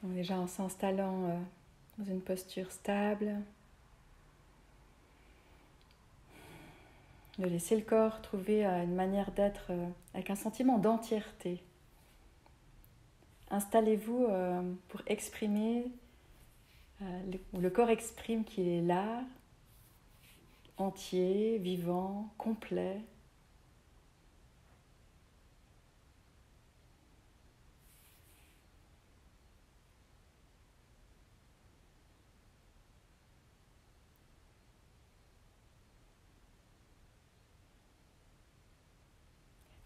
Donc déjà en s'installant dans une posture stable, de laisser le corps trouver une manière d'être avec un sentiment d'entièreté. Installez-vous pour exprimer, le corps exprime qu'il est là, entier, vivant, complet.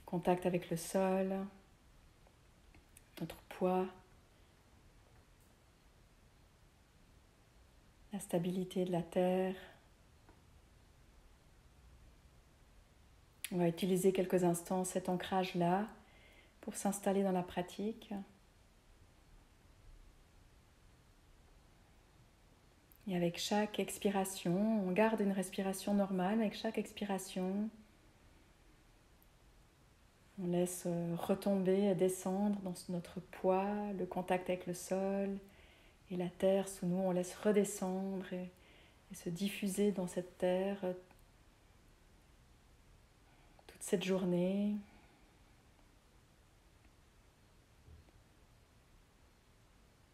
Contact avec le sol, notre poids, la stabilité de la terre. On va utiliser quelques instants cet ancrage-là pour s'installer dans la pratique. Et avec chaque expiration, on garde une respiration normale. Avec chaque expiration, on laisse retomber et descendre dans notre poids, le contact avec le sol et la terre sous nous. On laisse redescendre et se diffuser dans cette terre toute cette journée.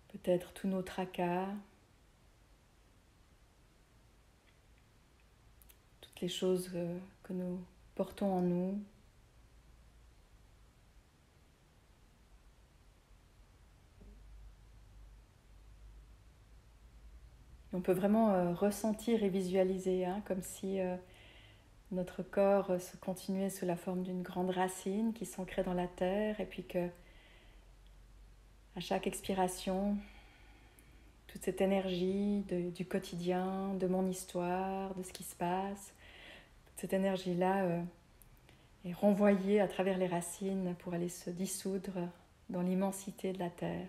Peut-être tous nos tracas, toutes les choses que nous portons en nous. On peut vraiment ressentir et visualiser, comme si notre corps se continuait sous la forme d'une grande racine qui s'ancrait dans la terre, et puis que à chaque expiration, toute cette énergie du quotidien, de mon histoire, de ce qui se passe, toute cette énergie-là est renvoyée à travers les racines pour aller se dissoudre dans l'immensité de la terre.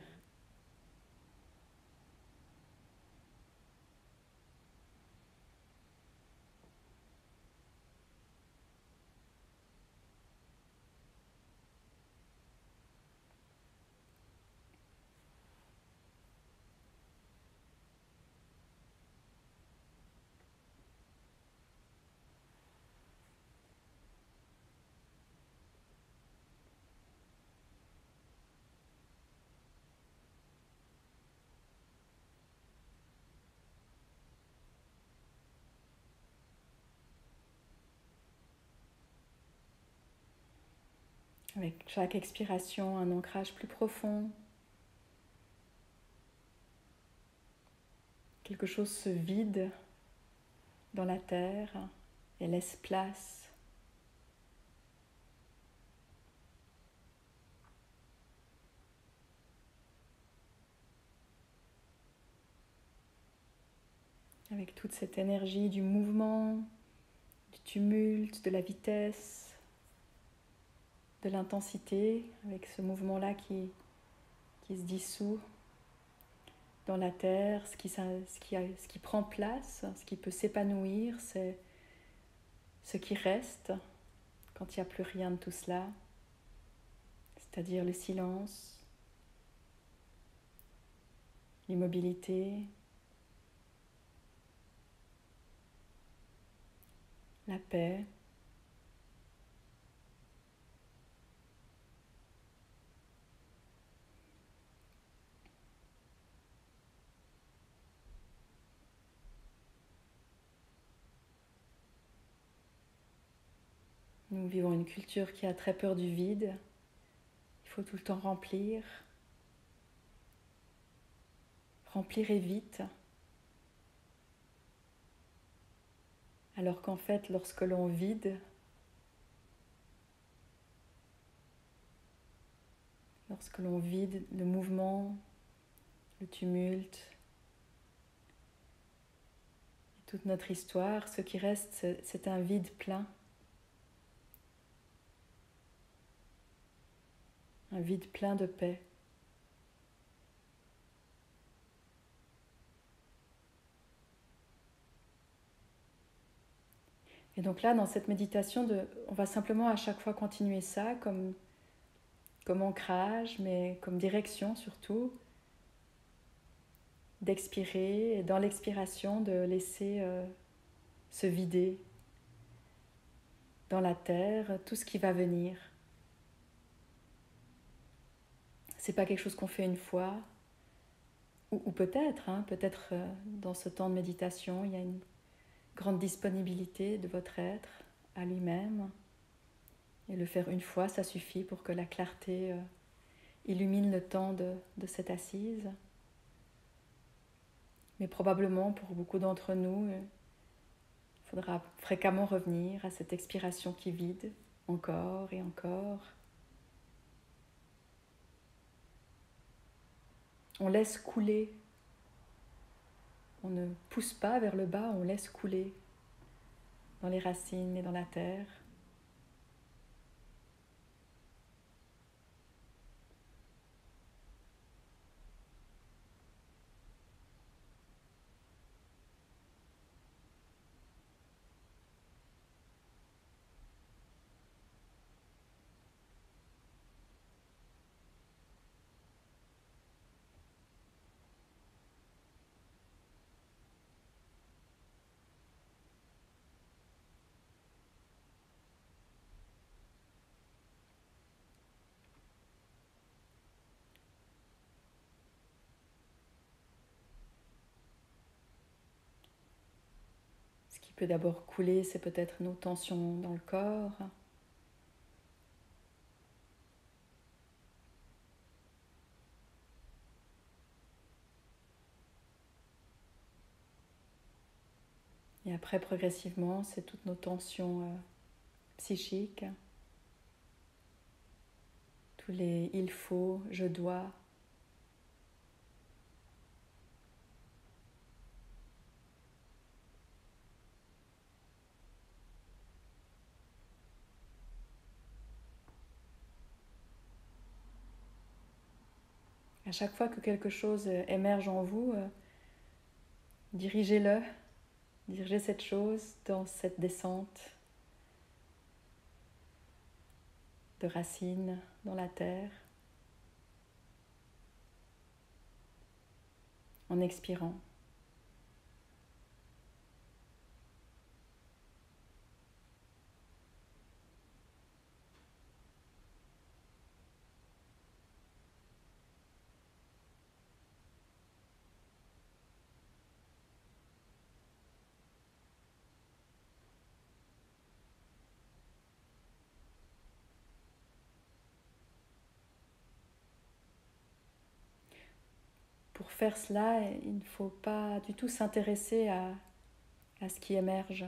Avec chaque expiration, un ancrage plus profond. Quelque chose se vide dans la terre et laisse place. Avec toute cette énergie du mouvement, du tumulte, de la vitesse, de l'intensité, avec ce mouvement-là qui se dissout dans la terre. Ce qui prend place, ce qui peut s'épanouir, c'est ce qui reste quand il n'y a plus rien de tout cela, c'est-à-dire le silence, l'immobilité, la paix. Nous vivons une culture qui a très peur du vide. Il faut tout le temps remplir. Remplir est vite. Alors qu'en fait, lorsque l'on vide, le mouvement, le tumulte, et toute notre histoire, ce qui reste, c'est un vide plein. Un vide plein de paix. Et donc là, dans cette méditation, on va simplement à chaque fois continuer ça comme ancrage, mais comme direction surtout. d'expirer et dans l'expiration de laisser se vider dans la terre tout ce qui va venir. C'est pas quelque chose qu'on fait une fois, ou peut-être, peut-être dans ce temps de méditation, il y a une grande disponibilité de votre être à lui-même. Et le faire une fois, ça suffit pour que la clarté illumine le temps de cette assise. Mais probablement pour beaucoup d'entre nous, il faudra fréquemment revenir à cette expiration qui vide encore et encore. On laisse couler. On ne pousse pas vers le bas, on laisse couler dans les racines et dans la terre. Ce qui peut d'abord couler, c'est peut-être nos tensions dans le corps. Et après, progressivement, c'est toutes nos tensions psychiques, tous les il faut, je dois. À chaque fois que quelque chose émerge en vous, dirigez-le, dirigez cette chose dans cette descente de racines dans la terre, en expirant. Pour faire cela, il ne faut pas du tout s'intéresser à ce qui émerge.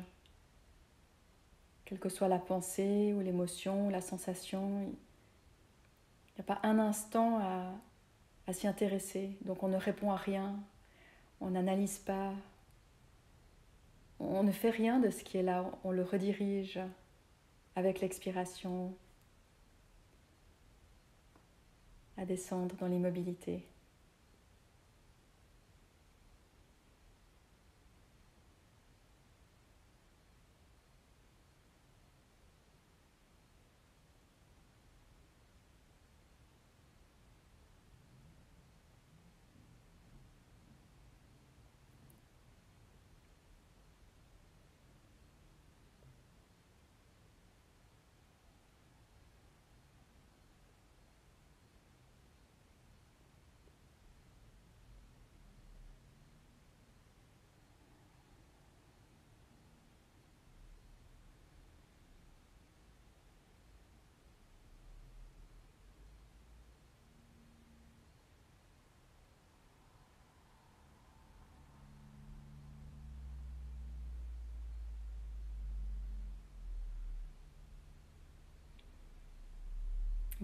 Quelle que soit la pensée ou l'émotion ou la sensation, il n'y a pas un instant à s'y intéresser. Donc on ne répond à rien, on n'analyse pas, on ne fait rien de ce qui est là, on le redirige avec l'expiration à descendre dans l'immobilité.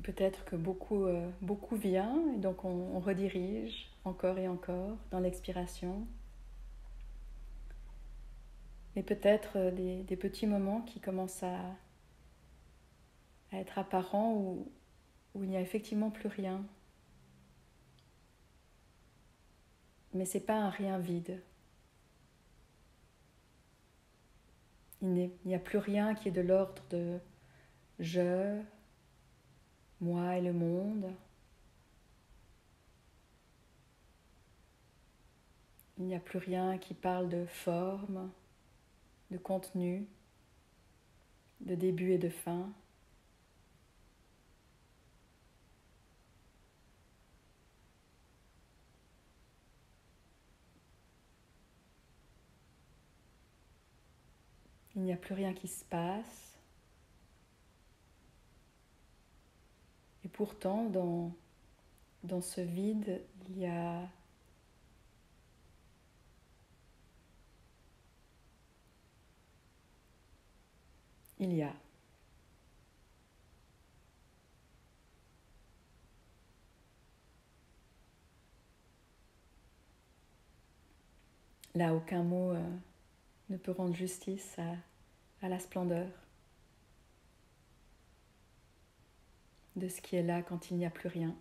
Peut-être que beaucoup vient et donc on redirige encore et encore dans l'expiration. Mais peut-être des petits moments qui commencent à être apparents où il n'y a effectivement plus rien. Mais ce n'est pas un rien vide. Il n'y a plus rien qui est de l'ordre de je, moi et le monde. Il n'y a plus rien qui parle de forme, de contenu, de début et de fin. Il n'y a plus rien qui se passe. Et pourtant, dans ce vide, il y a Là, aucun mot ne peut rendre justice à la splendeur de ce qui est là quand il n'y a plus rien.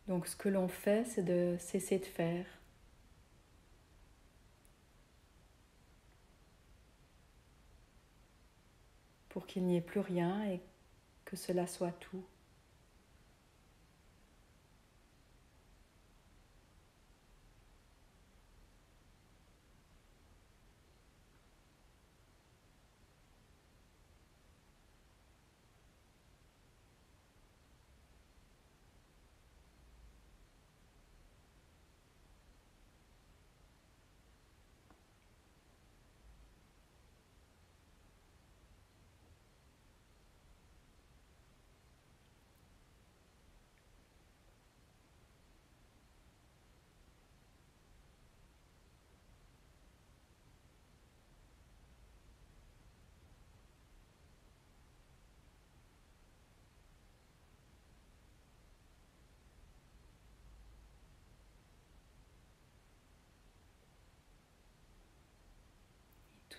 Donc ce que l'on fait, c'est de cesser de faire, pour qu'il n'y ait plus rien et que cela soit tout.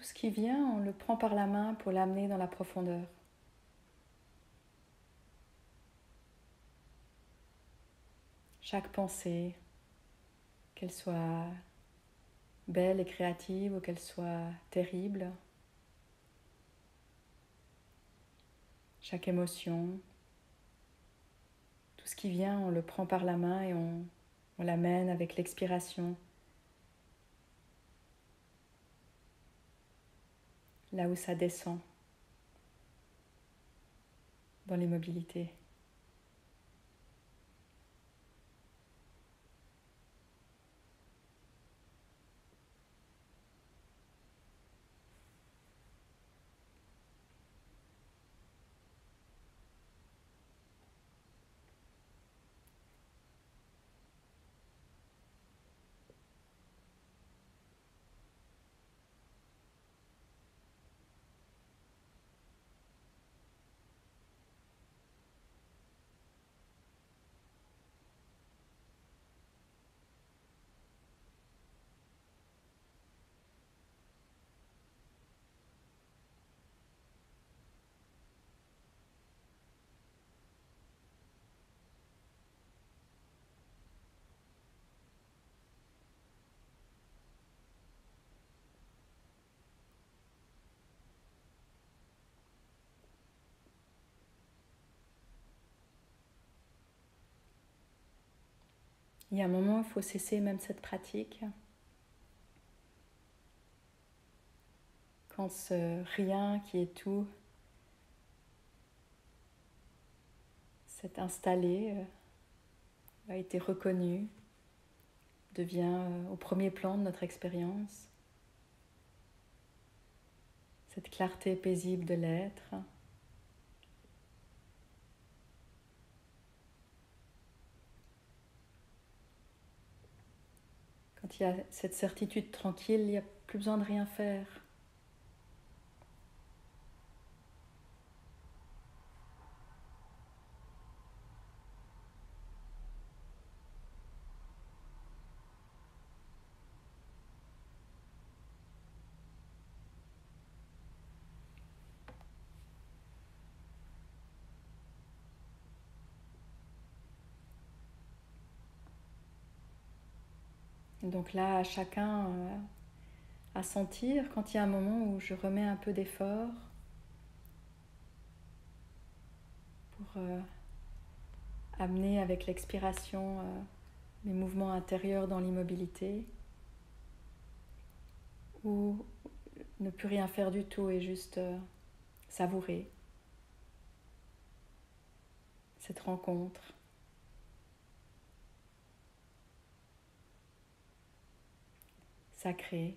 Tout ce qui vient, on le prend par la main pour l'amener dans la profondeur. Chaque pensée, qu'elle soit belle et créative ou qu'elle soit terrible, chaque émotion, tout ce qui vient, on le prend par la main et on l'amène avec l'expiration là où ça descend, dans l'immobilité. Il y a un moment où il faut cesser même cette pratique. Quand ce rien qui est tout s'est installé, a été reconnu, devient au premier plan de notre expérience, cette clarté paisible de l'être. Quand il y a cette certitude tranquille, il n'y a plus besoin de rien faire. Et donc là, à chacun à sentir quand il y a un moment où je remets un peu d'effort pour amener avec l'expiration mes mouvements intérieurs dans l'immobilité, ou ne plus rien faire du tout et juste savourer cette rencontre. Sacrée.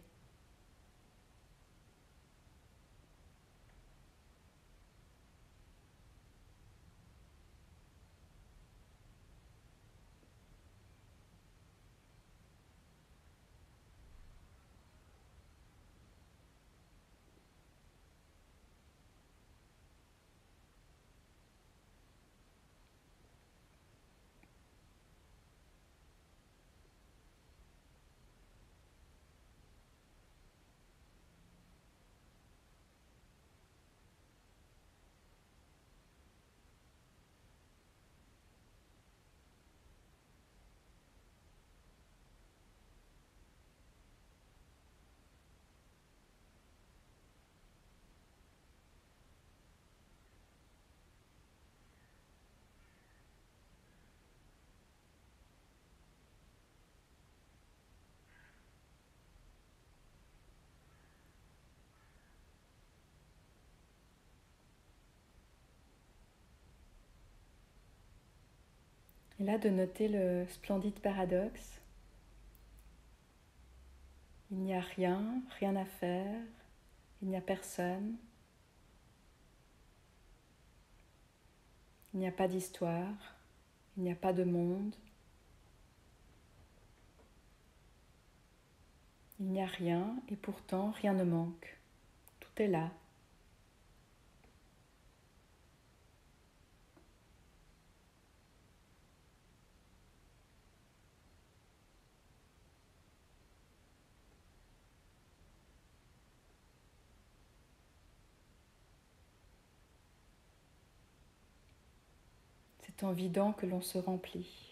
Et là, de noter le splendide paradoxe. Il n'y a rien, rien à faire, il n'y a personne, il n'y a pas d'histoire, il n'y a pas de monde, il n'y a rien et pourtant rien ne manque. Tout est là. C'est en vidant que l'on se remplit.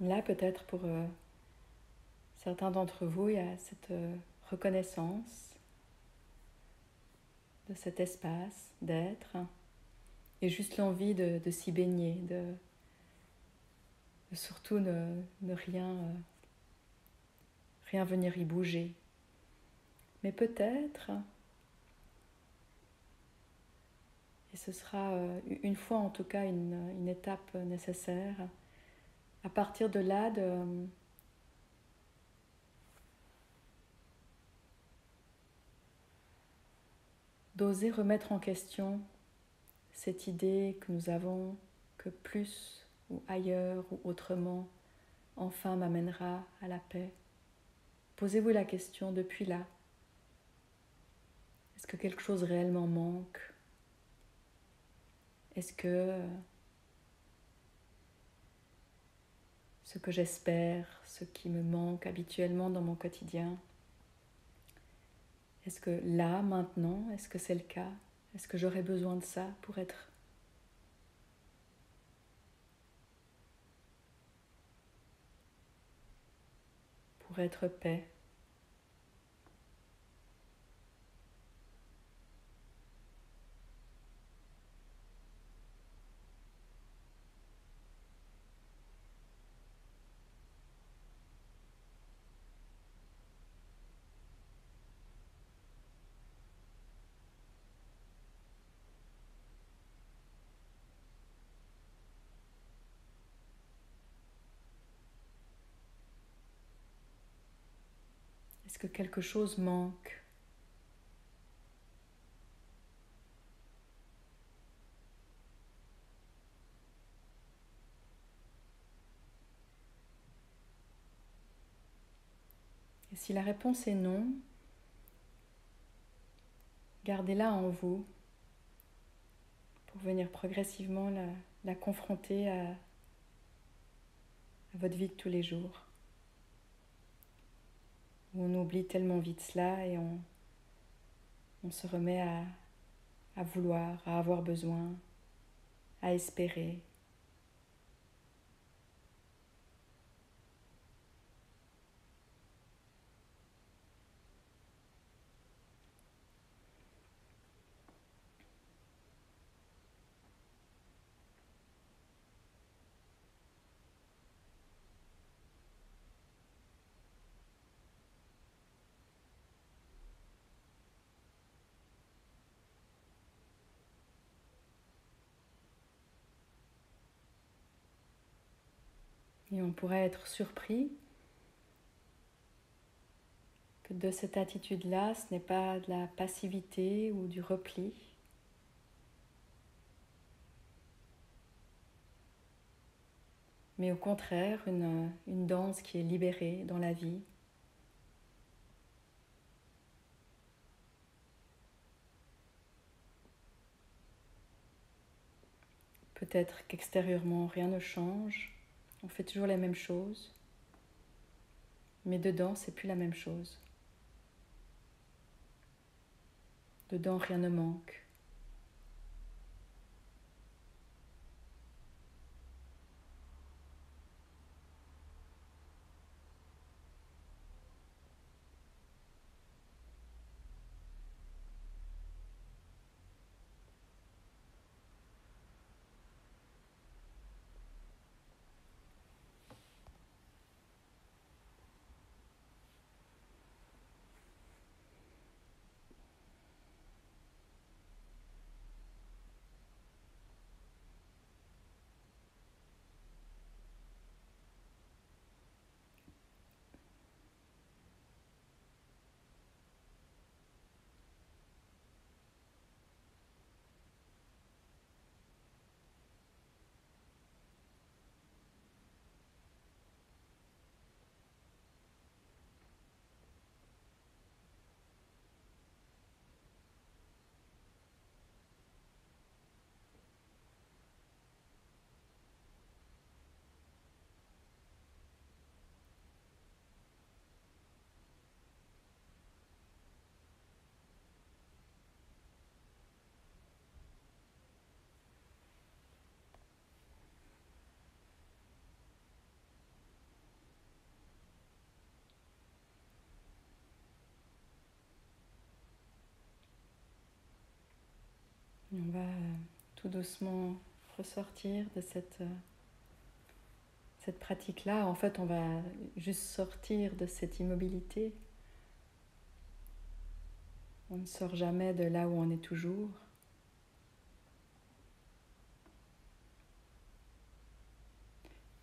Là, peut-être pour certains d'entre vous, il y a cette reconnaissance de cet espace d'être et juste l'envie de s'y baigner, de surtout ne rien venir y bouger. Mais peut-être, et ce sera une fois en tout cas une étape nécessaire, à partir de là d'oser remettre en question cette idée que nous avons que plus ou ailleurs ou autrement enfin m'amènera à la paix. Posez-vous la question depuis là. Est-ce que quelque chose réellement manque? Est-ce que ce que j'espère, ce qui me manque habituellement dans mon quotidien, est-ce que là, maintenant, est-ce que c'est le cas? Est-ce que j'aurais besoin de ça pour être pour être paix. Est-ce que quelque chose manque? Et si la réponse est non, gardez-la en vous pour venir progressivement la confronter à votre vie de tous les jours. Où on oublie tellement vite cela et on se remet à vouloir, à avoir besoin, à espérer. Et on pourrait être surpris que de cette attitude-là, ce n'est pas de la passivité ou du repli, mais au contraire une danse qui est libérée dans la vie. Peut-être qu'extérieurement rien ne change, on fait toujours les mêmes choses, mais dedans c'est plus la même chose. Dedans rien ne manque. On va tout doucement ressortir de cette pratique-là. En fait, on va juste sortir de cette immobilité. On ne sort jamais de là où on est toujours.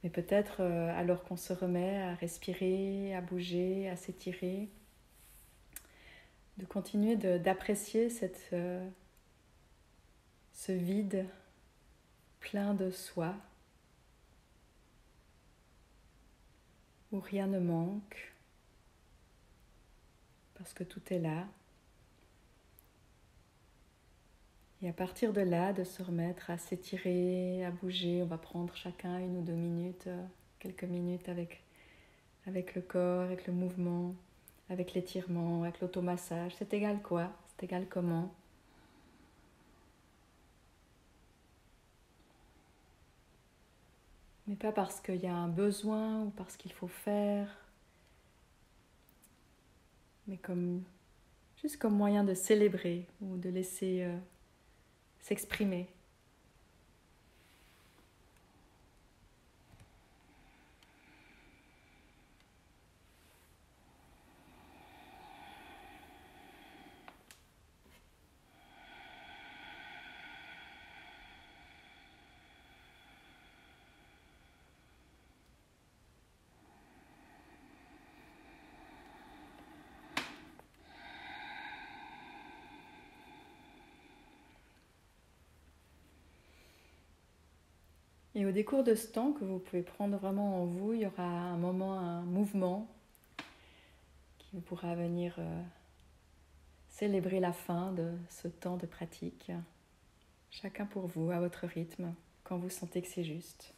Mais peut-être alors qu'on se remet à respirer, à bouger, à s'étirer, de continuer d'apprécier ce vide plein de soi, où rien ne manque, parce que tout est là. Et à partir de là, de se remettre à s'étirer, à bouger. On va prendre chacun 1 ou 2 minutes, quelques minutes avec le corps, avec le mouvement, avec l'étirement, avec l'automassage. C'est égal quoi, c'est égal comment. Mais pas parce qu'il y a un besoin ou parce qu'il faut faire, mais juste comme moyen de célébrer ou de laisser s'exprimer. Et au décours de ce temps que vous pouvez prendre vraiment en vous, il y aura un moment, un mouvement qui pourra venir célébrer la fin de ce temps de pratique. Chacun pour vous, à votre rythme, quand vous sentez que c'est juste.